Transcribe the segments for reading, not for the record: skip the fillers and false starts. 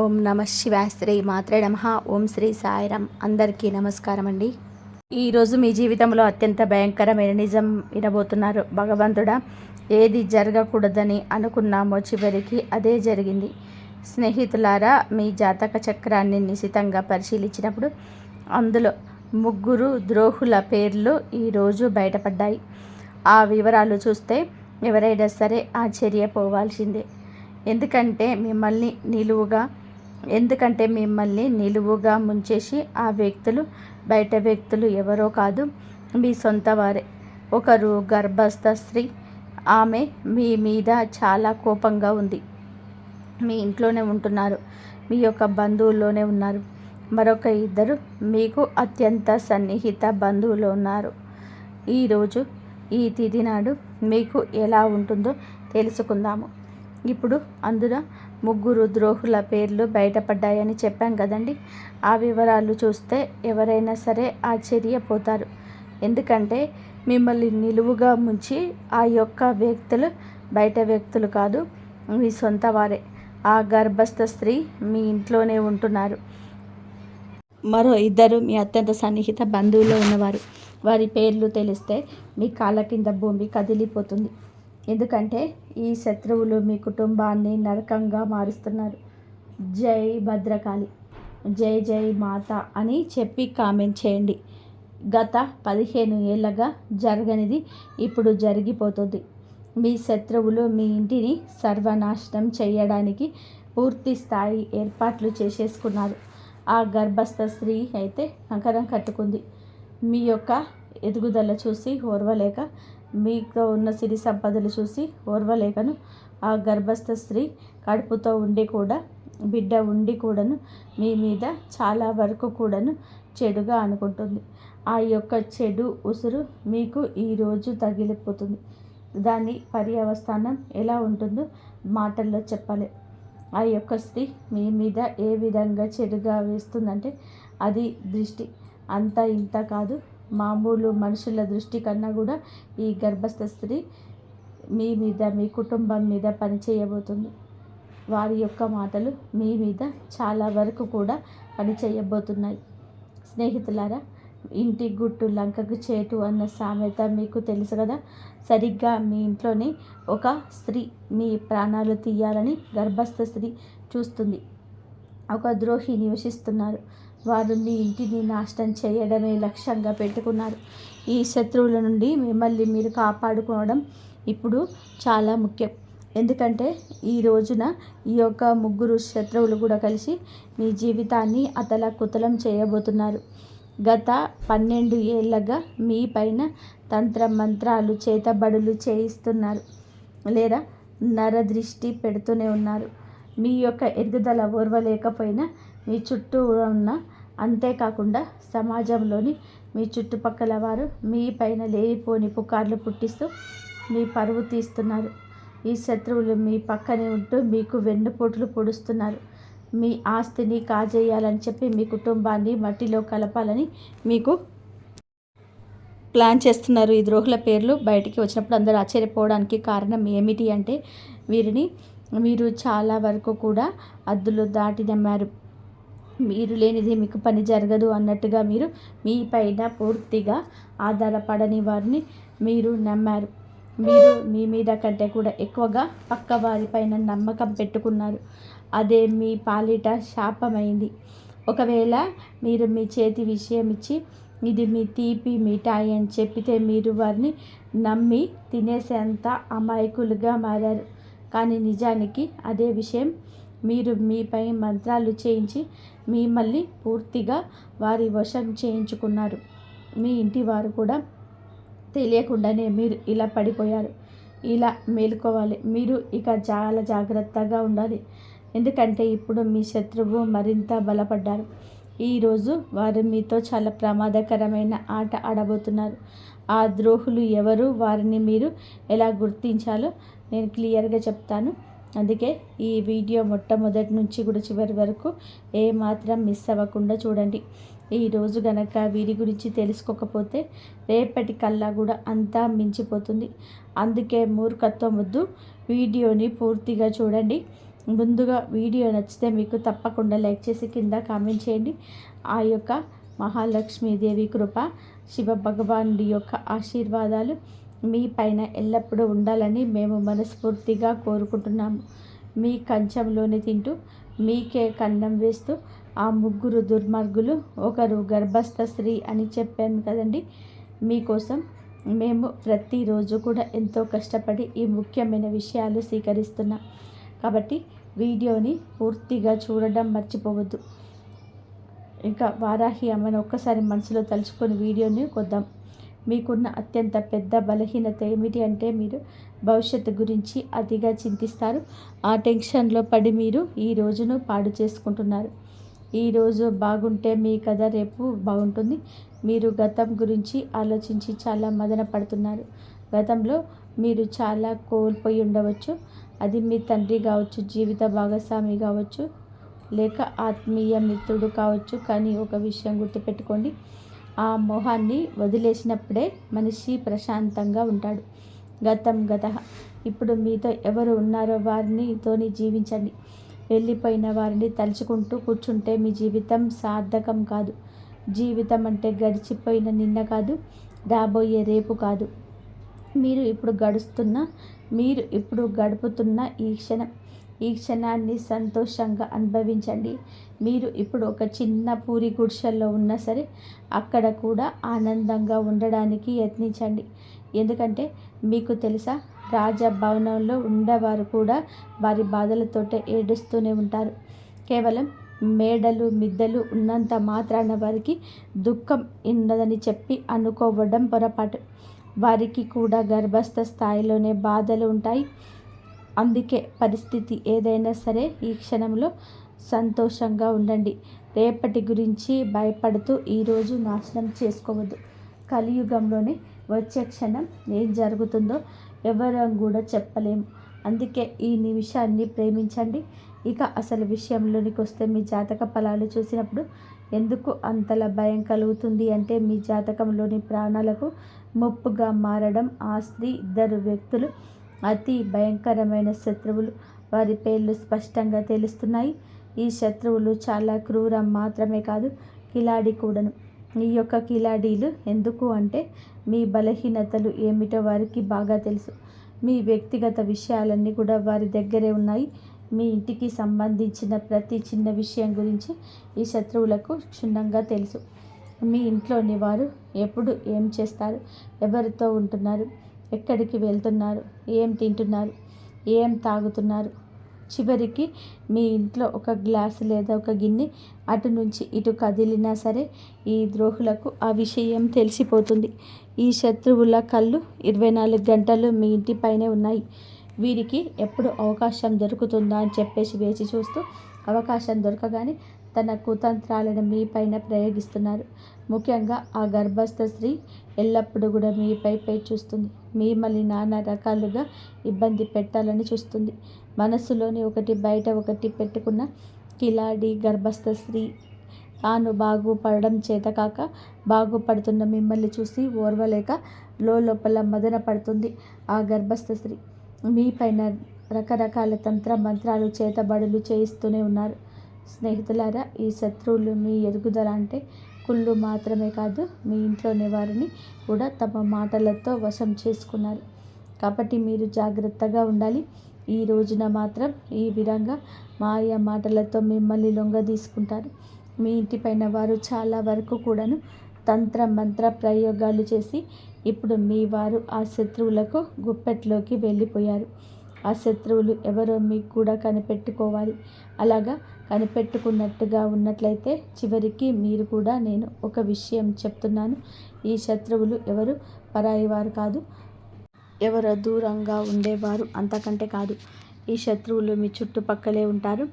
ఓం నమ శివాయ. శ్రీ మాత్రే నమః. ఓం శ్రీ సాయిరామ్. అందరికీ నమస్కారం అండి. ఈరోజు మీ జీవితంలో అత్యంత భయంకరమైన నిజం వినబోతున్నారు. భగవంతుడా, ఏది జరగకూడదని అనుకున్నామో చివరికి అదే జరిగింది. స్నేహితులారా, మీ జాతక చక్రాన్ని నిశితంగా పరిశీలించినప్పుడు అందులో 3 ద్రోహుల పేర్లు ఈరోజు బయటపడ్డాయి. ఆ వివరాలు చూస్తే ఎవరైనా సరే ఆశ్చర్యపోవాల్సిందే. ఎందుకంటే మిమ్మల్ని నిలువుగా ముంచేసి ఆ వ్యక్తులు బయట వ్యక్తులు ఎవరో కాదు, మీ సొంత వారే. ఒకరు గర్భస్థ స్త్రీ. ఆమె మీ మీద చాలా కోపంగా ఉంది. మీ ఇంట్లోనే ఉంటున్నారు, మీ యొక్క బంధువుల్లోనే ఉన్నారు. మరొక 2 మీకు అత్యంత సన్నిహిత బంధువులు ఉన్నారు. ఈరోజు ఈ తిథి నాడు మీకు ఎలా ఉంటుందో తెలుసుకుందాము. ఇప్పుడు అందులో 3 ద్రోహుల పేర్లు బయటపడ్డాయని చెప్పాం కదండి. ఆ వివరాలు చూస్తే ఎవరైనా సరే ఆశ్చర్యపోతారు. ఎందుకంటే మిమ్మల్ని నిలువుగా ముంచి ఆ యొక్క వ్యక్తులు బయట వ్యక్తులు కాదు, మీ సొంత వారే. ఆ గర్భస్థ స్త్రీ మీ ఇంట్లోనే ఉంటున్నారు. మరో 2 మీ అత్యంత సన్నిహిత బంధువుల్లో ఉన్నవారు. వారి పేర్లు తెలిస్తే మీ కాళ్ళ కింద భూమి కదిలిపోతుంది. ఎందుకంటే ఈ శత్రువులు మీ కుటుంబాన్ని నరకంగా మారుస్తున్నారు. జై భద్రకాళి, జై జై మాత అని చెప్పి కామెంట్ చేయండి. గత 15 ఏళ్ళగా జరగనిది ఇప్పుడు జరిగిపోతుంది. మీ శత్రువులు మీ ఇంటిని సర్వనాశనం చేయడానికి పూర్తి స్థాయి ఏర్పాట్లు చేసేసుకున్నారు. ఆ గర్భస్థ స్త్రీ అయితే కంకణం కట్టుకుంది. మీ యొక్క ఎదుగుదల చూసి ఓర్వలేక, మీకు ఉన్న సిరి సంపదలు చూసి ఓర్వలేకను ఆ గర్భస్థ స్త్రీ కడుపుతో ఉండి కూడా, బిడ్డ ఉండి కూడాను మీ మీద చాలా వరకు కూడాను చెడుగా అనుకుంటుంది. ఆ యొక్క చెడు ఉసురు మీకు ఈరోజు తగిలిపోతుంది. దాని పర్యవస్థానం ఎలా ఉంటుందో మాటల్లో చెప్పాలి. ఆ యొక్క స్త్రీ మీ మీద ఏ విధంగా చెడుగా వేస్తుందంటే అది దృష్టి అంత ఇంత కాదు. మామూలు మనుషుల దృష్టి కన్నా కూడా ఈ గర్భస్థ స్త్రీ మీ మీద, మీ కుటుంబం మీద పనిచేయబోతుంది. వారి యొక్క మాటలు మీ మీద చాలా వరకు కూడా పనిచేయబోతున్నాయి. స్నేహితులారా, ఇంటి గుట్టు లంకకు చేటు అన్న సామెత మీకు తెలుసు కదా. సరిగ్గా మీ ఇంట్లోనే ఒక స్త్రీ మీ ప్రాణాలు తీయాలని గర్భస్థ స్త్రీ చూస్తుంది. ఒక ద్రోహి నివసిస్తున్నారు. వారు మీ ఇంటిని నాశనం చేయడమే లక్ష్యంగా పెట్టుకున్నారు. ఈ శత్రువుల నుండి మిమ్మల్ని మీరు కాపాడుకోవడం ఇప్పుడు చాలా ముఖ్యం. ఎందుకంటే ఈ రోజున ఈ యొక్క 3 శత్రువులు కూడా కలిసి మీ జీవితాన్ని అతలాకుతలం చేయబోతున్నారు. గత 12 ఏళ్ళగా మీ పైన తంత్ర మంత్రాలు, చేతబడులు చేయిస్తున్నారు, లేదా నరదృష్టి పెడుతూనే ఉన్నారు. మీ యొక్క ఎదుగుదల ఓర్వలేకపోయినా మీ చుట్టూ ఉన్న, అంతేకాకుండా సమాజంలోని మీ చుట్టుపక్కల వారు మీ పైన లేనిపోని పుకార్లు పుట్టిస్తూ మీ పరువు తీస్తున్నారు. ఈ శత్రువులు మీ పక్కనే ఉంటూ మీకు వెన్నుపోట్లు పొడుస్తున్నారు. మీ ఆస్తిని కాజేయాలని చెప్పి మీ కుటుంబాన్ని మట్టిలో కలపాలని మీకు ప్లాన్ చేస్తున్నారు. ఈ ద్రోహుల పేర్లు బయటికి వచ్చినప్పుడు అందరూ ఆశ్చర్యపోవడానికి కారణం ఏమిటి అంటే, మీరు చాలా వరకు కూడా అద్దులు దాటి నమ్మారు. మీరు లేనిది మీకు పని జరగదు అన్నట్టుగా మీరు మీ పైన పూర్తిగా ఆధారపడని వారిని మీరు నమ్మారు. మీరు మీ మీద కంటే కూడా ఎక్కువగా పక్క వారిపైన నమ్మకం పెట్టుకున్నారు. అదే మీ పాలిట శాపమైంది. ఒకవేళ మీరు మీ చేతి విషయం ఇచ్చి ఇది మీ తీపి మిఠాయి అని చెప్పితే మీరు వారిని నమ్మి తినేసేంత అమాయకులుగా మారారు. కానీ నిజానికి అదే విషయం మీరు మీపై మంత్రాలు చేయించి మిమ్మల్ని పూర్తిగా వారి వశం చేయించుకున్నారు. మీ ఇంటి వారు కూడా తెలియకుండానే మీరు ఇలా పడిపోయారు. ఇలా మేలుకోవాలి. మీరు ఇక చాలా జాగ్రత్తగా ఉండాలి. ఎందుకంటే ఇప్పుడు మీ శత్రువు మరింత బలపడ్డారు. ఈరోజు వారు మీతో చాలా ప్రమాదకరమైన ఆట ఆడబోతున్నారు. ఆ ద్రోహులు ఎవరు, వారిని మీరు ఎలా గుర్తించాలో నేను క్లియర్గా చెప్తాను. అందుకే ఈ వీడియో మొట్టమొదటి నుంచి కూడా చివరి వరకు ఏమాత్రం మిస్ అవ్వకుండా చూడండి. ఈరోజు గనక వీరి గురించి తెలుసుకోకపోతే రేపటి కల్లా కూడా అంతా మించిపోతుంది. అందుకే మూర్ఖత్వం వద్దు, వీడియోని పూర్తిగా చూడండి. ముందుగా వీడియో నచ్చితే మీకు తప్పకుండా లైక్ చేసి కింద కామెంట్ చేయండి. ఆ యొక్క మహాలక్ష్మీదేవి కృప, శివ భగవానుడి యొక్క ఆశీర్వాదాలు మీ పైన ఎల్లప్పుడూ ఉండాలని మేము మనస్ఫూర్తిగా కోరుకుంటున్నాము. మీ కంచంలోనే తింటూ మీకే కన్నం వేస్తూ ఆ ముగ్గురు దుర్మార్గులు, ఒకరు గర్భస్థ స్త్రీ అని చెప్పాను కదండి. మీకోసం మేము ప్రతిరోజు కూడా ఎంతో కష్టపడి ఈ ముఖ్యమైన విషయాలు స్వీకరిస్తున్నాం. కాబట్టి వీడియోని పూర్తిగా చూడడం మర్చిపోవద్దు. ఇంకా వారాహి అమ్మని ఒక్కసారి మనసులో తలుచుకొని వీడియోని కొద్దాం. మీకున్న అత్యంత పెద్ద బలహీనత ఏమిటి అంటే మీరు భవిష్యత్తు గురించి అతిగా చింతిస్తారు. ఆ టెన్షన్లో పడి మీరు ఈ రోజును పాడు చేసుకుంటున్నారు. ఈరోజు బాగుంటే మీ కథ రేపు బాగుంటుంది. మీరు గతం గురించి ఆలోచించి చాలా మదన పడుతున్నారు. గతంలో మీరు చాలా కోల్పోయి ఉండవచ్చు. అది మీ తండ్రి కావచ్చు, జీవిత భాగస్వామి కావచ్చు, లేక ఆత్మీయ మిత్రుడు కావచ్చు. కానీ ఒక విషయం గుర్తుపెట్టుకోండి, ఆ మోహాన్ని వదిలేసినప్పుడే మనిషి ప్రశాంతంగా ఉంటాడు. గతం గత. ఇప్పుడు మీతో ఎవరు ఉన్నారో వారితోని జీవించండి. వెళ్ళిపోయిన వారిని తలుచుకుంటూ కూర్చుంటే మీ జీవితం సార్థకం కాదు. జీవితం అంటే గడిచిపోయిన నిన్న కాదు, రాబోయే రేపు కాదు. మీరు ఇప్పుడు గడుపుతున్న ఈ క్షణాన్ని సంతోషంగా అనుభవించండి. మీరు ఇప్పుడు ఒక చిన్న పూరి గుడిసెల్లో ఉన్నా సరే అక్కడ కూడా ఆనందంగా ఉండడానికి యత్నించండి. ఎందుకంటే మీకు తెలుసా, రాజభవనంలో ఉండేవారు కూడా వారి బాధలతోటే ఏడుస్తూనే ఉంటారు. కేవలం మేడలు మిద్దెలు ఉన్నంత మాత్రాన వారికి దుఃఖం ఉండదని చెప్పి అనుకోవడం పొరపాటు. వారికి కూడా గర్భస్థ స్థాయిలోనే బాధలు ఉంటాయి. అందుకే పరిస్థితి ఏదైనా సరే ఈ క్షణంలో సంతోషంగా ఉండండి. రేపటి గురించి భయపడుతూ ఈరోజు నాశనం చేసుకోవద్దు. కలియుగంలోనే వచ్చే క్షణం ఏం జరుగుతుందో ఎవరం కూడా చెప్పలేము. అందుకే ఈ నిమిషాన్ని ప్రేమించండి. ఇక అసలు విషయంలోనికి వస్తే, మీ జాతక ఫలాలు చూసినప్పుడు ఎందుకు అంతలా భయం కలుగుతుంది అంటే, మీ జాతకంలోని ప్రాణాలకు ముప్పుగా మారడం ఆ స్త్రీ, ఇద్దరు వ్యక్తులు అతి భయంకరమైన శత్రువులు. వారి పేర్లు స్పష్టంగా తెలుస్తున్నాయి. ఈ శత్రువులు చాలా క్రూరం మాత్రమే కాదు, కిలాడి కూడాను. ఈ యొక్క కిలాడీలు ఎందుకు అంటే, మీ బలహీనతలు ఏమిటో వారికి బాగా తెలుసు. మీ వ్యక్తిగత విషయాలన్నీ కూడా వారి దగ్గరే ఉన్నాయి. మీ ఇంటికి సంబంధించిన ప్రతి చిన్న విషయం గురించి ఈ శత్రువులకు క్షుణ్ణంగా తెలుసు. మీ ఇంట్లోని వారు ఎప్పుడు ఏం చేస్తారు, ఎవరితో ఉంటున్నారు, ఎక్కడికి వెళ్తున్నారు, ఏం తింటున్నారు, ఏం తాగుతున్నారు, చివరికి మీ ఇంట్లో ఒక గ్లాసు లేదా ఒక గిన్నె అటు నుంచి ఇటు కదిలినా సరే ఈ ద్రోహులకు ఆ విషయం తెలిసిపోతుంది. ఈ శత్రువుల కళ్ళు 24 గంటలు మీ ఇంటిపైనే ఉన్నాయి. వీరికి ఎప్పుడు అవకాశం దొరుకుతుందా అని చెప్పేసి వేచి చూస్తూ, అవకాశం దొరకగానే తన కుతంత్రాలను మీ పైన ప్రయోగిస్తున్నారు. ముఖ్యంగా ఆ గర్భస్థ స్త్రీ ఎల్లప్పుడూ కూడా మీపై చూస్తుంది. మిమ్మల్ని నానా రకాలుగా ఇబ్బంది పెట్టాలని చూస్తుంది. మనసులోని ఒకటి బయట ఒకటి పెట్టుకున్న కిలాడి గర్భస్థ స్త్రీ తాను బాగుపడడం చేతకాక బాగుపడుతున్న మిమ్మల్ని చూసి ఓర్వలేక లోపల మదన పడుతుంది. ఆ గర్భస్థ స్త్రీ మీ పైన రకరకాల తంత్ర మంత్రాలు చేతబడులు చేయిస్తూనే ఉన్నారు. స్నేహితులారా, ఈ శత్రువులు మీ ఎదుగుదల అంటే కుళ్ళు మాత్రమే కాదు, మీ ఇంట్లోని వారిని కూడా తమ మాటలతో వశం చేసుకున్నారు. కాబట్టి మీరు జాగ్రత్తగా ఉండాలి. ఈ రోజున మాత్రం ఈ విధంగా మాయ మాటలతో మిమ్మల్ని లొంగ తీసుకుంటారు. మీ ఇంటిపైన వారు చాలా వరకు కూడాను తంత్ర మంత్ర ప్రయోగాలు చేసి ఇప్పుడు మీ వారు ఆ శత్రువులకు గుప్పెట్లోకి వెళ్ళిపోయారు. ఆ శత్రువులు ఎవరో మీకు కూడా కనిపెట్టుకోవాలి. అలాగా కనిపెట్టుకున్నట్టుగా ఉన్నట్లయితే చివరికి మీరు కూడా, నేను ఒక విషయం చెప్తున్నాను, ఈ శత్రువులు ఎవరు పరాయి వారు కాదు, ఎవరో దూరంగా ఉండేవారు అంతకంటే కాదు. ఈ శత్రువులు మీ చుట్టుపక్కలే ఉంటారు.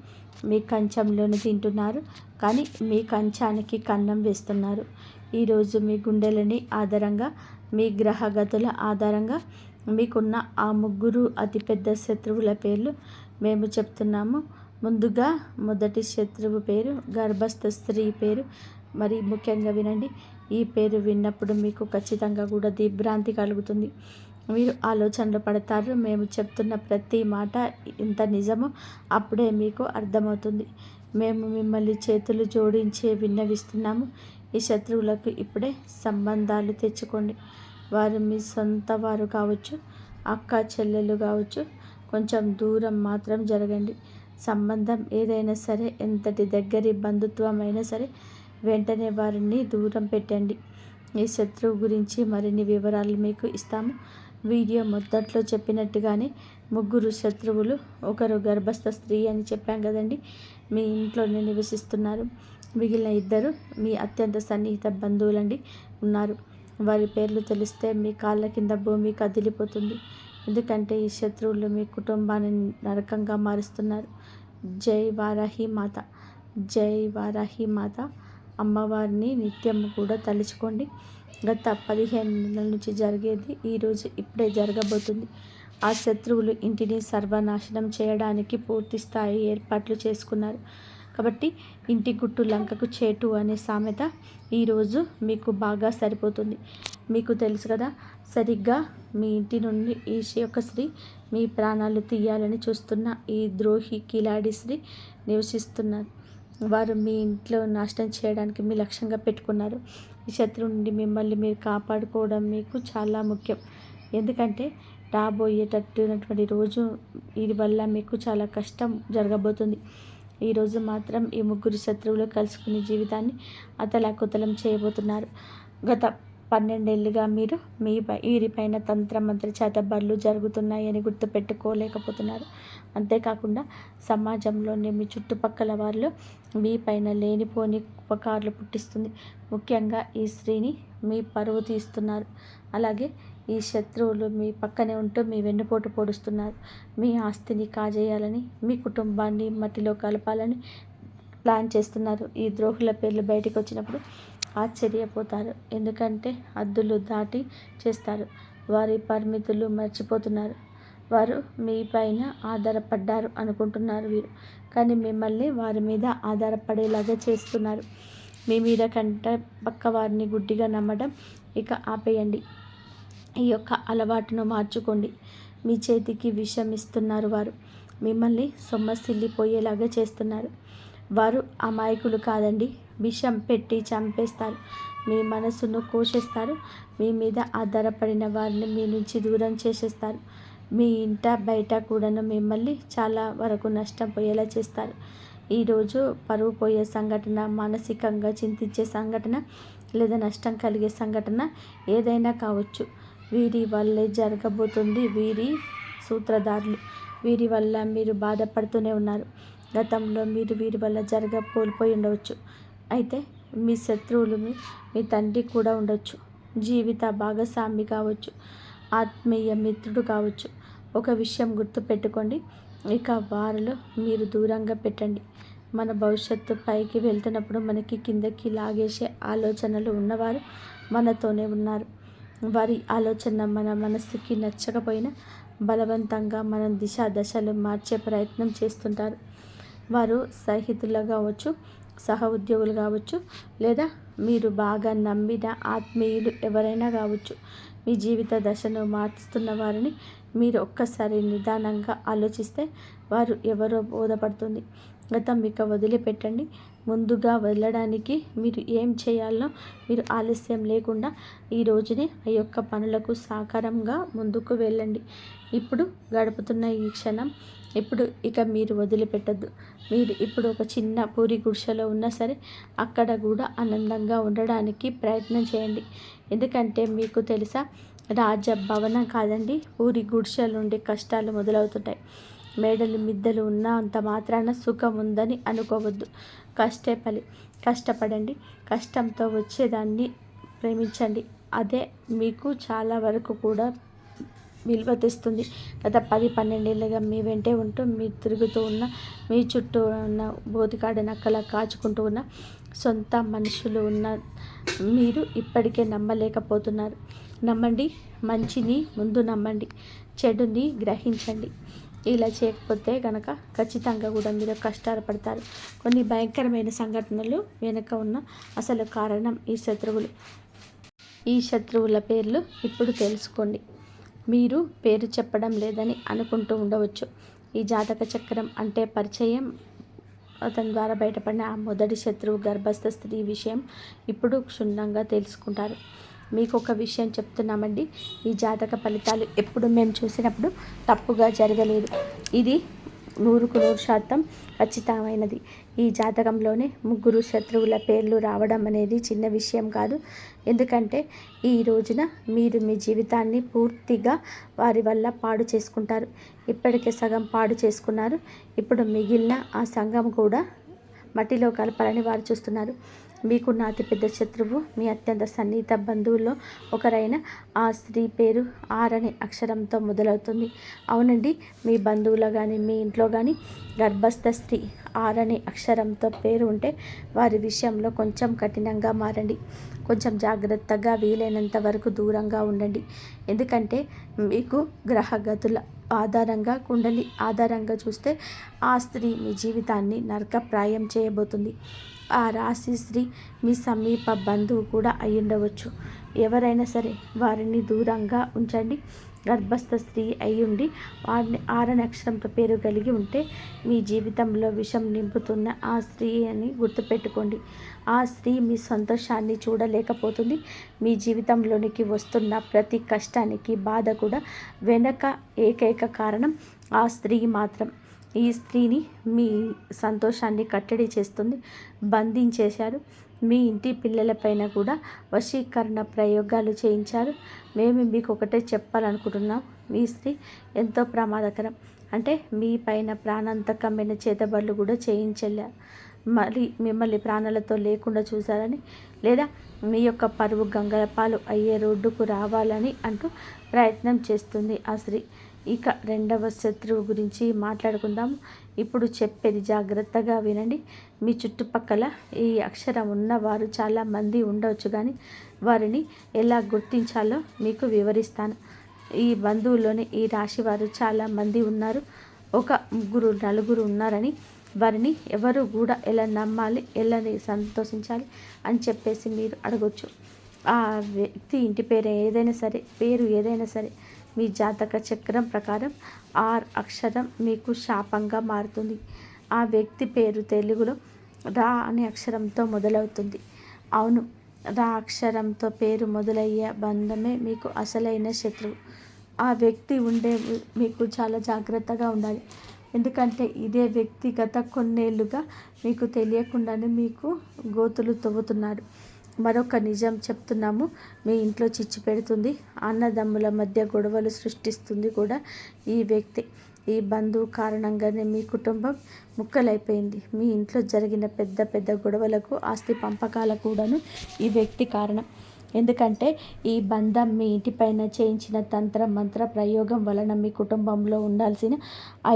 మీ కంచంలోనే తింటున్నారు, కానీ మీ కంచానికి కన్నం వేస్తున్నారు. ఈరోజు మీ గుండెలని ఆధారంగా, మీ గ్రహగతుల ఆధారంగా మీకున్న ఆ ముగ్గురు అతిపెద్ద శత్రువుల పేర్లు మేము చెప్తున్నాము. ముందుగా మొదటి శత్రువు పేరు గర్భస్థ స్త్రీ పేరు. మరి ముఖ్యంగా వినండి. ఈ పేరు విన్నప్పుడు మీకు ఖచ్చితంగా కూడా దిగ్భ్రాంతి కలుగుతుంది. మీరు ఆలోచనలు పడతారు. మేము చెప్తున్న ప్రతి మాట ఇంత నిజమో అప్పుడే మీకు అర్థమవుతుంది. మేము మిమ్మల్ని చేతులు జోడించి విన్నవిస్తున్నాము. ఈ శత్రువులకు ఇప్పుడే సంబంధాలు తెచ్చుకోండి. వారు మీ సొంత వారు కావచ్చు, అక్క చెల్లెలు కావచ్చు. కొంచెం దూరం మాత్రం జరగండి. సంబంధం ఏదైనా సరే, ఎంతటి దగ్గరి బంధుత్వం అయినా సరే, వెంటనే వారిని దూరం పెట్టండి. ఈ శత్రువు గురించి మరిన్ని వివరాలు మీకు ఇస్తాము. వీడియో మొదట్లో చెప్పినట్టుగానే 3 శత్రువులు, ఒకరు గర్భస్థ స్త్రీ అని చెప్పాం కదండి, మీ ఇంట్లోనే నివసిస్తున్నారు. మిగిలిన 2 మీ అత్యంత సన్నిహిత బంధువులండి ఉన్నారు. వారి పేర్లు తెలిస్తే మీ కాళ్ళ కింద భూమి కదిలిపోతుంది. ఎందుకంటే ఈ శత్రువులు మీ కుటుంబాన్ని నరకంగా మారుస్తున్నారు. జై వారాహి మాత, జై వారాహి మాత. అమ్మవారిని నిత్యం కూడా తలుచుకోండి. గత 15 నెలల నుంచి జరిగేది ఈరోజు ఇప్పుడే జరగబోతుంది. ఆ శత్రువులు ఇంటిని సర్వనాశనం చేయడానికి పూర్తి స్థాయి ఏర్పాట్లు చేసుకున్నారు. కాబట్టి ఇంటి గుట్టు లంకకు చేటు అనే సామెత ఈరోజు మీకు బాగా సరిపోతుంది. మీకు తెలుసు కదా, సరిగ్గా మీ ఇంటి నుండి ఈ యొక్క స్త్రీ మీ ప్రాణాలు తీయాలని చూస్తున్న ఈ ద్రోహి కిలాడి స్త్రీ నివసిస్తున్నారు. వారు మీ ఇంట్లో నాశనం చేయడానికి మీ లక్ష్యంగా పెట్టుకున్నారు. ఈ శత్రువు నుండి మిమ్మల్ని మీరు కాపాడుకోవడం మీకు చాలా ముఖ్యం. ఎందుకంటే రాబోయేటటువంటి రోజు ఇది వల్ల మీకు చాలా కష్టం జరగబోతుంది. ఈరోజు మాత్రం ఈ 3 శత్రువులు కలుసుకుని జీవితాన్ని అతలాకుతలం చేయబోతున్నారు. గత 12 ఏళ్ళుగా మీరు వీరిపైన తంత్రమంత్ర చేతబడులు జరుగుతున్నాయని గుర్తుపెట్టుకోలేకపోతున్నారు. అంతేకాకుండా సమాజంలోని మీ చుట్టుపక్కల వారిలో మీ పైన లేనిపోని ఉపకారాలు పుట్టిస్తుంది. ముఖ్యంగా ఈ స్త్రీని మీ పరువు తీస్తున్నారు. అలాగే ఈ శత్రువులు మీ పక్కనే ఉంటూ మీ వెన్నుపోటు పొడుస్తున్నారు. మీ ఆస్తిని కాజేయాలని, మీ కుటుంబాన్ని మట్టిలో కలపాలని ప్లాన్ చేస్తున్నారు. ఈ ద్రోహుల పేర్లు బయటకు వచ్చినప్పుడు ఆశ్చర్యపోతారు. ఎందుకంటే హద్దులు దాటి చేస్తారు. వారి పరిమితులు మర్చిపోతున్నారు. వారు మీ పైన ఆధారపడ్డారు అనుకుంటున్నారు వీరు, కానీ మిమ్మల్ని వారి మీద ఆధారపడేలాగా చేస్తున్నారు. మీ మీద కంటే పక్క వారిని గుడ్డిగా నమ్మడం ఇక ఆపేయండి. ఈ యొక్క అలవాటును మార్చుకోండి. మీ చేతికి విషం ఇస్తున్నారు వారు. మిమ్మల్ని సొమ్మసిల్లిపోయేలాగా చేస్తున్నారు. వారు అమాయకులు కాదండి. విషం పెట్టి చంపేస్తారు. మీ మనసును కోసేస్తారు. మీ మీద ఆధారపడిన వారిని మీ నుంచి దూరం చేసేస్తారు. మీ ఇంట బయట కూడాను మిమ్మల్ని చాలా వరకు నష్టం పోయేలా చేస్తారు. ఈరోజు పరువు పోయే సంఘటన, మానసికంగా చింతించే సంఘటన, లేదా నష్టం కలిగే సంఘటన ఏదైనా కావచ్చు. వీరి వల్లే జరగబోతుంది. వీరి సూత్రధారులు. వీరి వల్ల మీరు బాధపడుతూనే ఉన్నారు. గతంలో మీరు వీరి వల్ల కోల్పోయి ఉండవచ్చు. అయితే మీ శత్రువులు మీ తండ్రి కూడా ఉండొచ్చు. జీవిత భాగస్వామి కావచ్చు, ఆత్మీయ మిత్రుడు కావచ్చు. ఒక విషయం గుర్తుపెట్టుకోండి, ఇక వారిలో మీరు దూరంగా పెట్టండి. మన భవిష్యత్తు పైకి వెళ్తున్నప్పుడు మనకి కిందకి లాగేసే ఆలోచనలు ఉన్నవారు మనతోనే ఉన్నారు. వారి ఆలోచన మన మనసుకి నచ్చకపోయినా బలవంతంగా మనం దశలు మార్చే ప్రయత్నం చేస్తుంటారు. వారు సహితులు కావచ్చు, సహ ఉద్యోగులు కావచ్చు, లేదా మీరు బాగా నమ్మిన ఆత్మీయులు ఎవరైనా కావచ్చు. మీ జీవిత దశను మార్చుతున్న వారిని మీరు ఒక్కసారి నిదానంగా ఆలోచిస్తే వారు ఎవరో బోధపడుతుంది. గతం ఇక వదిలిపెట్టండి. ముందుగా వెళ్ళడానికి మీరు ఏం చేయాలో మీరు ఆలస్యం లేకుండా ఈ రోజునే ఆ యొక్క పనులకు సాకారంగా ముందుకు వెళ్ళండి. ఇప్పుడు గడుపుతున్న ఈ క్షణం ఇప్పుడు ఇక మీరు వదిలిపెట్టద్దు. మీరు ఇప్పుడు ఒక చిన్న పూరి గుడిసెలో ఉన్నా సరే అక్కడ కూడా ఆనందంగా ఉండడానికి ప్రయత్నం చేయండి. ఎందుకంటే మీకు తెలుసా, రాజభవనం కాదండి, పూరి గుడిసెల నుండి కష్టాలు మొదలవుతుంటాయి. మేడలు మిద్దెలు ఉన్న అంత మాత్రాన సుఖం ఉందని అనుకోవద్దు. కష్టపడండి. కష్టంతో వచ్చేదాన్ని ప్రేమించండి. అదే మీకు చాలా వరకు కూడా విలువ తెస్తుంది. గత 10-12 ఏళ్ళుగా మీ వెంటే ఉంటూ మీరు తిరుగుతూ ఉన్న, మీ చుట్టూ ఉన్న బోతికాడ నక్కలా కాచుకుంటూ ఉన్న సొంత మనుషులు ఉన్న మీరు ఇప్పటికే నమ్మలేకపోతున్నారు. నమ్మండి. మంచిని ముందు నమ్మండి, చెడుని గ్రహించండి. ఇలా చేయకపోతే కనుక ఖచ్చితంగా కూడా మీరు కష్టాలు పడతారు. కొన్ని భయంకరమైన సంఘటనలు వెనుక ఉన్న అసలు కారణం ఈ శత్రువులు. ఈ శత్రువుల పేర్లు ఇప్పుడు తెలుసుకోండి. మీరు పేరు చెప్పడం లేదని అనుకుంటూ ఉండవచ్చు. ఈ జాతక చక్రం అంటే పరిచయం అతని ద్వారా బయటపడిన ఆ మొదటి శత్రువు గర్భస్థ స్త్రీ విషయం ఇప్పుడు క్షుణ్ణంగా తెలుసుకుంటారు. మీకు ఒక విషయం చెప్తున్నామండి, ఈ జాతక ఫలితాలు ఎప్పుడు మేము చూసినప్పుడు తప్పుగా జరగలేదు. ఇది 100% ఖచ్చితమైనది. ఈ జాతకంలోనే 3 శత్రువుల పేర్లు రావడం అనేది చిన్న విషయం కాదు. ఎందుకంటే ఈ రోజున మీరు మీ జీవితాన్ని పూర్తిగా వారి వల్ల పాడు చేసుకుంటారు. ఇప్పటికే సగం పాడు చేసుకున్నారు. ఇప్పుడు మిగిలిన ఆ సంఘం కూడా మట్టిలో కలపాలని వారు చూస్తున్నారు. మీకున్న అతిపెద్ద శత్రువు మీ అత్యంత సన్నిహిత బంధువుల్లో ఒకరైన ఆ స్త్రీ పేరు ఆర్ అనే అక్షరంతో మొదలవుతుంది. అవునండి, మీ బంధువులో కానీ మీ ఇంట్లో కానీ గర్భస్థ స్త్రీ ఆర్ అనే అక్షరంతో పేరు ఉంటే వారి విషయంలో కొంచెం కఠినంగా మారండి. కొంచెం జాగ్రత్తగా, వీలైనంత వరకు దూరంగా ఉండండి. ఎందుకంటే మీకు గ్రహగతుల ఆధారంగా, కుండలి ఆధారంగా చూస్తే ఆ స్త్రీ మీ జీవితాన్ని నరకప్రాయం చేయబోతుంది. ఆ రాశి స్త్రీ మీ సమీప బంధువు కూడా అయ్యుండవచ్చు. ఎవరైనా సరే వారిని దూరంగా ఉంచండి. గర్భస్థ స్త్రీ అయ్యుండి వారిని ఆరని అక్షరంతో పేరు కలిగి ఉంటే మీ జీవితంలో విషం నింపుతున్న ఆ స్త్రీ అని గుర్తుపెట్టుకోండి. ఆ స్త్రీ మీ సంతోషాన్ని చూడలేకపోతుంది. మీ జీవితంలోనికి వస్తున్న ప్రతి కష్టానికి, బాధ కూడా వెనక ఏకైక కారణం ఆ స్త్రీ మాత్రం. ఈ స్త్రీని మీ సంతోషాన్ని కట్టడి చేస్తుంది. బంధించేశారు. మీ ఇంటి పిల్లలపైన కూడా వశీకరణ ప్రయోగాలు చేయించారు. మేము మీకు ఒకటే చెప్పాలనుకుంటున్నాం, మీ స్త్రీ ఎంతో ప్రమాదకరం. అంటే మీ పైన ప్రాణాంతకమైన చేతబడులు కూడా చేయించలేరు. మరి మిమ్మల్ని ప్రాణాలతో లేకుండా చూశారని, లేదా మీ యొక్క పరువు గంగల పాలు అయ్యే రోడ్డుకు రావాలని అంటూ ప్రయత్నం చేస్తుంది ఆ స్త్రీ. ఇక రెండవ శత్రువు గురించి మాట్లాడుకుందాము. ఇప్పుడు చెప్పేది జాగ్రత్తగా వినండి. మీ చుట్టుపక్కల ఈ అక్షరం ఉన్నవారు చాలామంది ఉండవచ్చు, కానీ వారిని ఎలా గుర్తించాలో మీకు వివరిస్తాను. ఈ బంధువుల్లోనే ఈ రాశి వారు చాలామంది ఉన్నారు. ఒక 3, 4 ఉన్నారని వారిని ఎవరు కూడా ఎలా నమ్మాలి, ఎలా సంతోషించాలి అని చెప్పేసి మీరు అడగొచ్చు. ఆ వ్యక్తి ఇంటి పేరు ఏదైనా సరే మీ జాతక చక్రం ప్రకారం ఆర్ అక్షరం మీకు శాపంగా మారుతుంది. ఆ వ్యక్తి పేరు తెలుగులో రా అనే అక్షరంతో మొదలవుతుంది. అవును, రా అక్షరంతో పేరు మొదలయ్యే బంధమే మీకు అసలైన శత్రువు. ఆ వ్యక్తి మీకు చాలా జాగ్రత్తగా ఉండాలి. ఎందుకంటే ఇదే వ్యక్తి గత కొన్నేళ్లుగా మీకు తెలియకుండానే మీకు గోతులు తవ్వుతున్నాడు. మరొక నిజం చెప్తున్నాము, మీ ఇంట్లో చిచ్చు పెడుతుంది. అన్నదమ్ముల మధ్య గొడవలు సృష్టిస్తుంది కూడా ఈ వ్యక్తి. ఈ బంధువు కారణంగానే మీ కుటుంబం ముక్కలైపోయింది. మీ ఇంట్లో జరిగిన పెద్ద గొడవలకు, ఆస్తి పంపకాల కూడాను ఈ వ్యక్తి కారణం. ఎందుకంటే ఈ బంధం మీ ఇంటిపైన చేయించిన తంత్ర మంత్ర ప్రయోగం వలన మీ కుటుంబంలో ఉండాల్సిన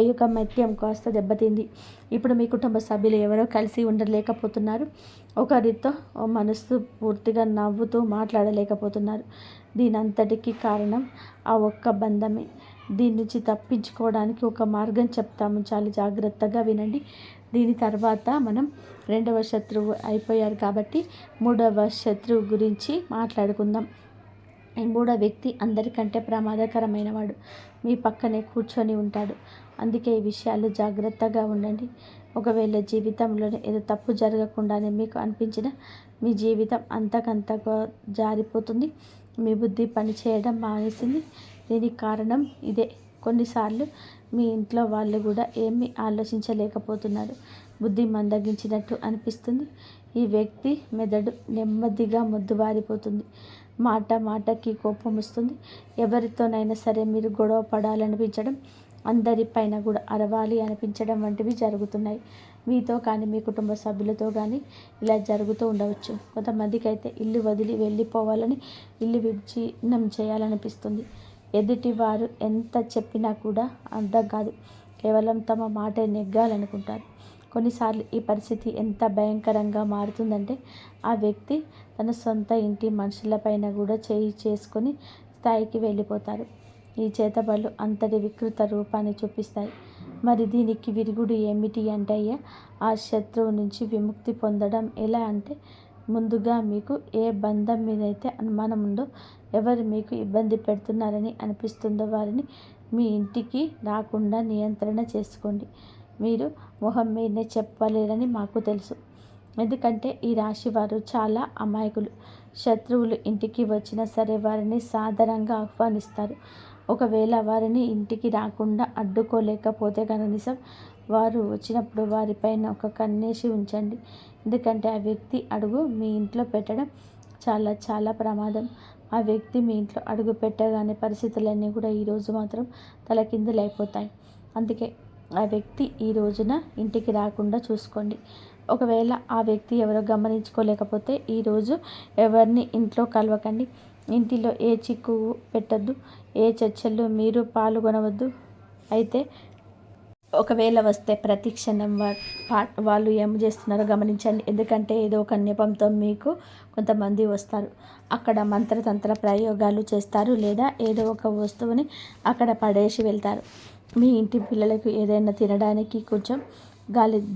ఐకమత్యం కాస్త దెబ్బతింది. ఇప్పుడు మీ కుటుంబ సభ్యులు ఎవరో కలిసి ఉండలేకపోతున్నారు. ఒకరితో మనసు పూర్తిగా నవ్వుతూ మాట్లాడలేకపోతున్నారు. దీనంతటికీ కారణం ఆ ఒక్క బంధమే. దీని నుంచి తప్పించుకోవడానికి ఒక మార్గం చెప్తాము, చాలా జాగ్రత్తగా వినండి. దీని తర్వాత మనం రెండవ శత్రువు అయిపోయారు కాబట్టి మూడవ శత్రువు గురించి మాట్లాడుకుందాం. ఈ మూడో వ్యక్తి అందరికంటే ప్రమాదకరమైన వాడు. మీ పక్కనే కూర్చొని ఉంటాడు. అందుకే ఈ విషయాలు జాగ్రత్తగా ఉండండి. ఒకవేళ జీవితంలోనే ఏదో తప్పు జరగకుండానే మీకు అనిపించిన మీ జీవితం అంతకంతగా జారిపోతుంది. మీ బుద్ధి పనిచేయడం మానేసింది. దీనికి కారణం ఇదే. కొన్నిసార్లు మీ ఇంట్లో వాళ్ళు కూడా ఏమీ ఆలోచించలేకపోతున్నారు. బుద్ధి మందగించినట్టు అనిపిస్తుంది. ఈ వ్యక్తి మెదడు నెమ్మదిగా మొద్దుబారిపోతుంది. మాటకి కోపం వస్తుంది. ఎవరితోనైనా సరే మీరు గొడవ పడాలనిపించడం, అందరిపైన కూడా అరవాలి అనిపించడం వంటివి జరుగుతున్నాయి. మీతో కానీ మీ కుటుంబ సభ్యులతో కానీ ఇలా జరుగుతూ ఉండవచ్చు. కొంతమందికి అయితే ఇల్లు వదిలి వెళ్ళిపోవాలని, ఇల్లు విచ్ఛిన్నం చేయాలనిపిస్తుంది. ఎదుటి వారు ఎంత చెప్పినా కూడా అర్థం కాదు. కేవలం తమ మాట నెగ్గాలనుకుంటారు. కొన్నిసార్లు ఈ పరిస్థితి ఎంత భయంకరంగా మారుతుందంటే ఆ వ్యక్తి తన సొంత ఇంటి మనుషులపైన కూడా చేసుకొని స్థాయికి వెళ్ళిపోతారు. ఈ చేతబడులు అంతటి వికృత రూపాన్ని చూపిస్తాయి. మరి దీనికి విరుగుడు ఏమిటి అంటే ఆ శత్రువు నుంచి విముక్తి పొందడం ఎలా అంటే ముందుగా మీకు ఏ బంధం మీదైతే అనుమానం ఉందో, ఎవరు మీకు ఇబ్బంది పెడుతున్నారని అనిపిస్తుందో వారిని మీ ఇంటికి రాకుండా నియంత్రణ చేసుకోండి. మీరు మొహం మీదనే చెప్పలేరని మాకు తెలుసు. ఎందుకంటే ఈ రాశి వారు చాలా అమాయకులు. శత్రువులు ఇంటికి వచ్చినా సరే వారిని సాదరంగా ఆహ్వానిస్తారు. ఒకవేళ వారిని ఇంటికి రాకుండా అడ్డుకోలేకపోతే కనీసం వారు వచ్చినప్పుడు వారిపైన ఒక కన్నేసి ఉంచండి. ఎందుకంటే ఆ వ్యక్తి అడుగు మీ ఇంట్లో పెట్టడం చాలా చాలా ప్రమాదం. ఆ వ్యక్తి మీ ఇంట్లో అడుగు పెట్టగానే పరిస్థితులన్నీ కూడా ఈరోజు మాత్రం తలకిందులైపోతాయి. అందుకే ఆ వ్యక్తి ఈ రోజున ఇంటికి రాకుండా చూసుకోండి. ఒకవేళ ఆ వ్యక్తి ఎవరో గమనించుకోలేకపోతే ఈరోజు ఎవరిని ఇంట్లో కలవకండి. ఇంటిలో ఏ చిక్కు పెట్టద్దు, ఏ చర్చల్లో మీరు పాల్గొనవద్దు. అయితే ఒకవేళ వస్తే ప్రతి క్షణం వాళ్ళు ఏం చేస్తున్నారో గమనించండి. ఎందుకంటే ఏదో ఒక నెపంతో మీకు కొంతమంది వస్తారు. అక్కడ మంత్రతంత్ర ప్రయోగాలు చేస్తారు, లేదా ఏదో ఒక వస్తువుని అక్కడ పడేసి వెళ్తారు. మీ ఇంటి పిల్లలకు ఏదైనా తినడానికి కొంచెం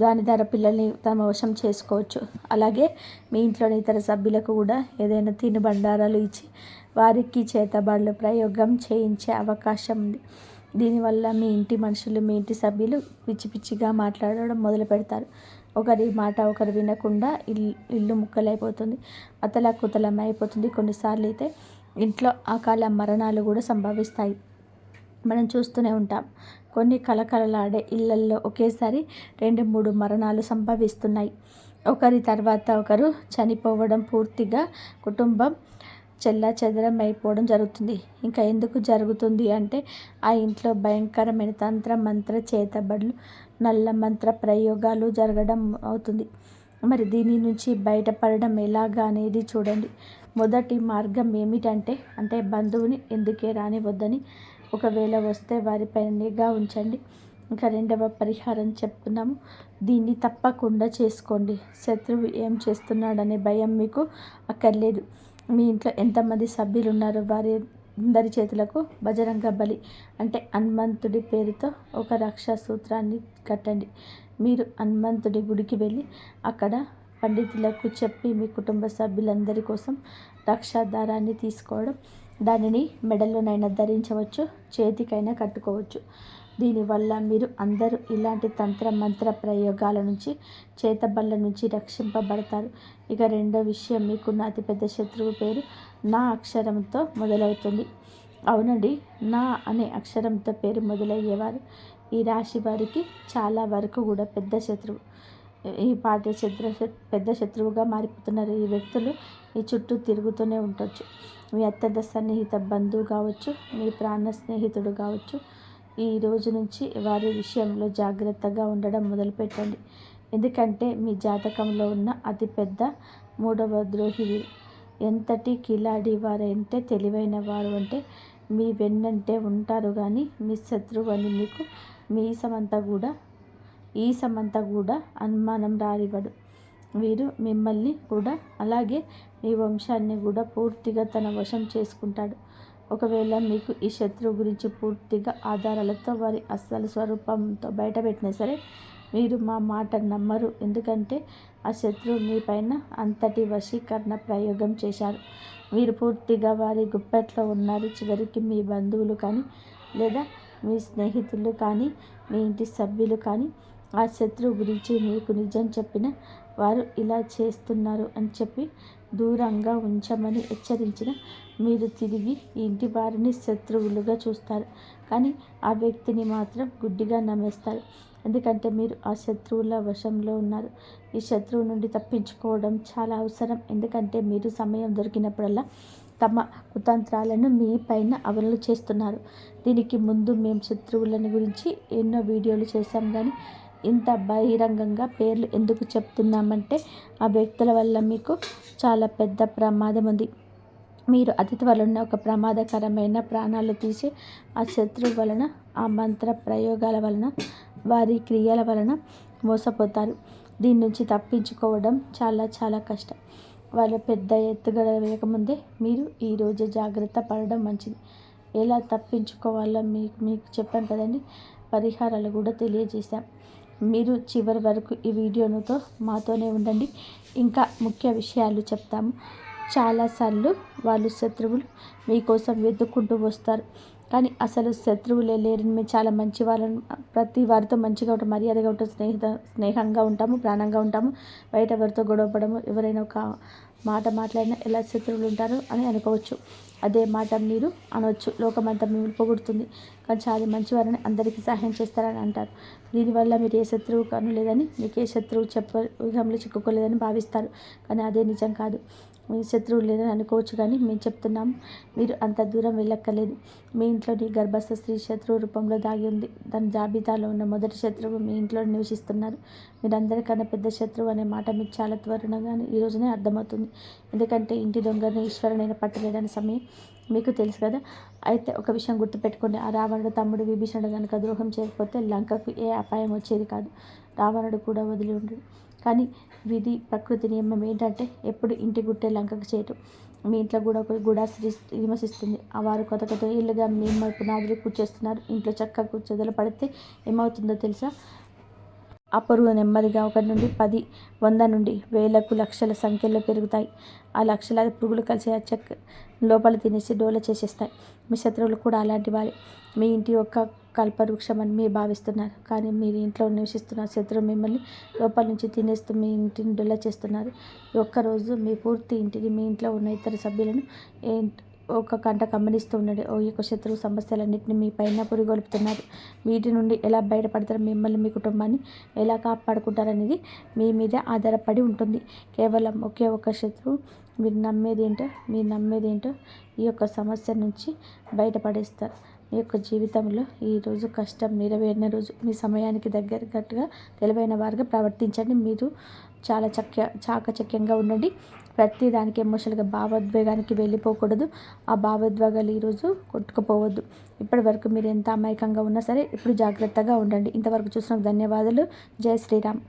దాని ధర పిల్లల్ని తమ వశం చేసుకోవచ్చు. అలాగే మీ ఇంట్లోని ఇతర సభ్యులకు కూడా ఏదైనా తినుబండారాలు ఇచ్చి వారికి చేతబడులు ప్రయోగం చేయించే అవకాశం ఉంది. దీనివల్ల మీ ఇంటి మనుషులు, మీ ఇంటి సభ్యులు పిచ్చి పిచ్చిగా మాట్లాడడం మొదలు పెడతారు. ఒకరి మాట ఒకరు వినకుండా ఇల్లు ముక్కలైపోతుంది, అతలాకుతలం అయిపోతుంది. కొన్నిసార్లు అయితే ఇంట్లో అకాల మరణాలు కూడా సంభవిస్తాయి. మనం చూస్తూనే ఉంటాం. కొన్ని కలకలలాడే ఇళ్లల్లో ఒకేసారి 2-3 మరణాలు సంభవిస్తున్నాయి. ఒకరి తర్వాత ఒకరు చనిపోవడం, పూర్తిగా కుటుంబం చెల్లాచెదరం అయిపోవడం జరుగుతుంది. ఇంకా ఎందుకు జరుగుతుంది అంటే ఆ ఇంట్లో భయంకరమైన తంత్ర మంత్ర చేతబడులు, నల్ల మంత్ర ప్రయోగాలు జరగడం అవుతుంది. మరి దీని నుంచి బయటపడడం ఎలాగా అనేది చూడండి. మొదటి మార్గం ఏమిటంటే బంధువుని ఎందుకే రానివద్దని, ఒకవేళ వస్తే వారిపైన నిఘా ఉంచండి. ఇంకా రెండవ పరిహారం చెప్తున్నాము. దీన్ని తప్పకుండా చేసుకోండి. శత్రువు ఏం చేస్తున్నాడనే భయం మీకు అక్కర్లేదు. మీ ఇంట్లో ఎంతమంది సభ్యులు ఉన్నారో వారి అందరి చేతులకు బజరంగ బలి హనుమంతుడి పేరుతో ఒక రక్షా సూత్రాన్ని కట్టండి. మీరు హనుమంతుడి గుడికి వెళ్ళి అక్కడ పండితులకు చెప్పి మీ కుటుంబ సభ్యులందరి కోసం రక్షా దారాన్ని తీసుకోవడం, దానిని మెడలోనైనా ధరించవచ్చు, చేతికైనా కట్టుకోవచ్చు. దీనివల్ల మీరు అందరూ ఇలాంటి తంత్ర మంత్ర ప్రయోగాల నుంచి, చేతబళ్ళ నుంచి రక్షింపబడతారు. ఇక రెండో విషయం, మీకున్న అతిపెద్ద శత్రువు పేరు నా అక్షరంతో మొదలవుతుంది. అవునండి, నా అనే అక్షరంతో పేరు మొదలయ్యేవారు ఈ రాశి వారికి చాలా వరకు కూడా పెద్ద శత్రువు. ఈ పాటి పెద్ద శత్రువుగా మారిపోతున్నారు. ఈ వ్యక్తులు మీ చుట్టూ తిరుగుతూనే ఉండొచ్చు. మీ అత్యంత సన్నిహిత బంధువు కావచ్చు, మీ ప్రాణ స్నేహితుడు కావచ్చు. ఈ రోజు నుంచి వారి విషయంలో జాగ్రత్తగా ఉండడం మొదలుపెట్టండి. ఎందుకంటే మీ జాతకంలో ఉన్న అతిపెద్ద 3వ ద్రోహి వీరు. ఎంతటి కిలాడి వారంటే, తెలివైన వారు అంటే మీ వెన్నంటే ఉంటారు. కానీ మీ శత్రువు అని మీకు ఈసమంతా కూడా అనుమానం రానివ్వడు. వీరు మిమ్మల్ని కూడా అలాగే మీ వంశాన్ని కూడా పూర్తిగా తన వశం చేసుకుంటాడు. ఒకవేళ మీకు ఈ శత్రువు గురించి పూర్తిగా ఆధారాలతో వారి అసలు స్వరూపంతో బయటపెట్టినా సరే మీరు మా మాట నమ్మరు. ఎందుకంటే ఆ శత్రువు మీ పైన అంతటి వశీకరణ ప్రయోగం చేశారు. మీరు పూర్తిగా వారి గుప్పెట్లో ఉన్నారు. చివరికి మీ బంధువులు కానీ, లేదా మీ స్నేహితులు కానీ, మీ ఇంటి సభ్యులు కానీ ఆ శత్రువు గురించి మీకు నిజం చెప్పిన వారు ఇలా చేస్తున్నారు అని చెప్పి దూరంగా ఉంచమని హెచ్చరించిన మీరు తిరిగి ఈ ఇంటి వారిని శత్రువులుగా చూస్తారు. కానీ ఆ వ్యక్తిని మాత్రం గుడ్డిగా నమ్మేస్తారు. ఎందుకంటే మీరు ఆ శత్రువుల వశంలో ఉన్నారు. ఈ శత్రువు నుండి తప్పించుకోవడం చాలా అవసరం. ఎందుకంటే మీరు సమయం దొరికినప్పుడల్లా తమ కుతంత్రాలను మీ పైన అమలు చేస్తున్నారు. దీనికి ముందు మేము శత్రువులని గురించి ఎన్నో వీడియోలు చేశాం. కానీ ఇంత బహిరంగంగా పేర్లు ఎందుకు చెప్తున్నామంటే ఆ వ్యక్తుల వల్ల మీకు చాలా పెద్ద ప్రమాదం ఉంది. మీరు అతి త్వరలోనే ఒక ప్రమాదకరమైన ప్రాణాలు తీసి ఆ శత్రువు వలన, ఆ మంత్ర ప్రయోగాల వలన, వారి క్రియల వలన మోసపోతారు. దీని నుంచి తప్పించుకోవడం చాలా చాలా కష్టం. వాళ్ళు పెద్ద ఎత్తుగడ వేయకముందే మీరు ఈరోజు జాగ్రత్త పడడం మంచిది. ఎలా తప్పించుకోవాలో మీకు చెప్పాం కదండి. పరిహారాలు కూడా తెలియజేశాం. మీరు చివరి వరకు ఈ వీడియోతో మాతోనే ఉండండి. ఇంకా ముఖ్య విషయాలు చెప్తాము. చాలాసార్లు వాళ్ళు శత్రువులు మీకోసం వెతుక్కుంటూ వస్తారు, కానీ అసలు శత్రువులే లేరు. మేము చాలా మంచి వాళ్ళని, ప్రతి వారితో మంచిగా ఉంటాం, మర్యాదగా ఉంటాం, స్నేహంగా ఉంటాము, ప్రాణంగా ఉంటాము. బయట ఎవరితో గొడవపడము. ఎవరైనా ఒక మాట మాట్లాడినా ఎలా శత్రువులు ఉంటారు అని అనుకోవచ్చు. అదే మాట మీరు అనవచ్చు. లోకమంతా మిమ్మల్ని పొగుడుతుంది, కానీ చాలా మంచివారని, అందరికీ సహాయం చేస్తారని అంటారు. దీనివల్ల మీరు ఏ శత్రువు కాను లేదని, మీకు ఏ శత్రువు వ్యూహంలో చిక్కుకోలేదని భావిస్తారు, కానీ అదే నిజం కాదు. మీ శత్రువు లేదని అనుకోవచ్చు, కానీ మేము చెప్తున్నాము, మీరు అంత దూరం వెళ్ళక్కర్లేదు. మీ ఇంట్లోని గర్భస్థ స్త్రీ శత్రువు రూపంలో దాగి ఉంది. దాని జాబితాలో ఉన్న మొదటి శత్రువు మీ ఇంట్లో నివసిస్తున్నారు. మీరందరికన్నా పెద్ద శత్రువు అనే మాట మీకు చాలా త్వరగా ఈ రోజునే అర్థమవుతుంది. ఎందుకంటే ఇంటి దొంగని ఈశ్వరునైనా పట్టలేడని సమయం మీకు తెలుసు కదా. అయితే ఒక విషయం గుర్తుపెట్టుకోండి, ఆ రావణుడు తమ్ముడు విభీషణుడు కనుక ద్రోహం చేయకపోతే లంకకు ఏ అపాయం వచ్చేది కాదు. రావణుడు కూడా వదిలి ఉండడు. కానీ విధి ప్రకృతి నియమం ఏంటంటే ఎప్పుడు ఇంటి గుట్టే లంకకు చేయటం. మీ ఇంట్లో కూడా ఒక గుడాశ్రీ విమర్శిస్తుంది. ఆ వారు కొత్త కొత్త ఇల్లుగా మేము పునాదులు కూర్చేస్తున్నారు. ఇంట్లో చక్కగా చెదలు పడితే ఏమవుతుందో తెలుసా? ఆ పురుగు నెమ్మదిగా 1 నుండి 10, 100 నుండి 1000కు లక్షల సంఖ్యలో పెరుగుతాయి. ఆ లక్షలాది పురుగులు కలిసి ఆ చెక్క లోపల తినేసి డోల చేసేస్తాయి. మీ శత్రువులు కూడా అలాంటి వారే. మీ ఇంటి యొక్క కల్పవృక్షమని మీరు భావిస్తున్నారు, కానీ మీరు ఇంట్లో నివసిస్తున్న శత్రువు మిమ్మల్ని లోపల నుంచి తినేస్తూ మీ ఇంటిని డొల్ల చేస్తున్నారు. ఒక్కరోజు మీ పూర్తి ఇంటిని, మీ ఇంట్లో ఉన్న ఇతర సభ్యులను ఒక కంట గమనిస్తూ ఉండండి. ఈ యొక్క శత్రువు సమస్యలన్నింటినీ మీ పైన పురిగొల్పుతున్నారు. వీటి నుండి ఎలా బయటపడతారో, మిమ్మల్ని మీ కుటుంబాన్ని ఎలా కాపాడుకుంటారనేది మీ మీద ఆధారపడి ఉంటుంది. కేవలం ఒకే ఒక శత్రువు. మీరు నమ్మేదేంటో ఈ యొక్క సమస్య నుంచి బయటపడేస్తారు. మీ యొక్క జీవితంలో ఈరోజు కష్టం నెరవేరిన రోజు. మీ సమయానికి దగ్గరగా తెలివైన వారుగా ప్రవర్తించండి. మీరు చాలా చాకచక్యంగా ఉండండి. ప్రతి దానికి ఎమోషనల్గా భావోద్వేగానికి వెళ్ళిపోకూడదు. ఆ భావోద్వేగాలు ఈరోజు కొట్టుకుపోవద్దు. ఇప్పటి వరకు మీరు ఎంత అమాయకంగా ఉన్నా సరే ఇప్పుడు జాగ్రత్తగా ఉండండి. ఇంతవరకు చూసిన ధన్యవాదాలు. జై శ్రీరామ్.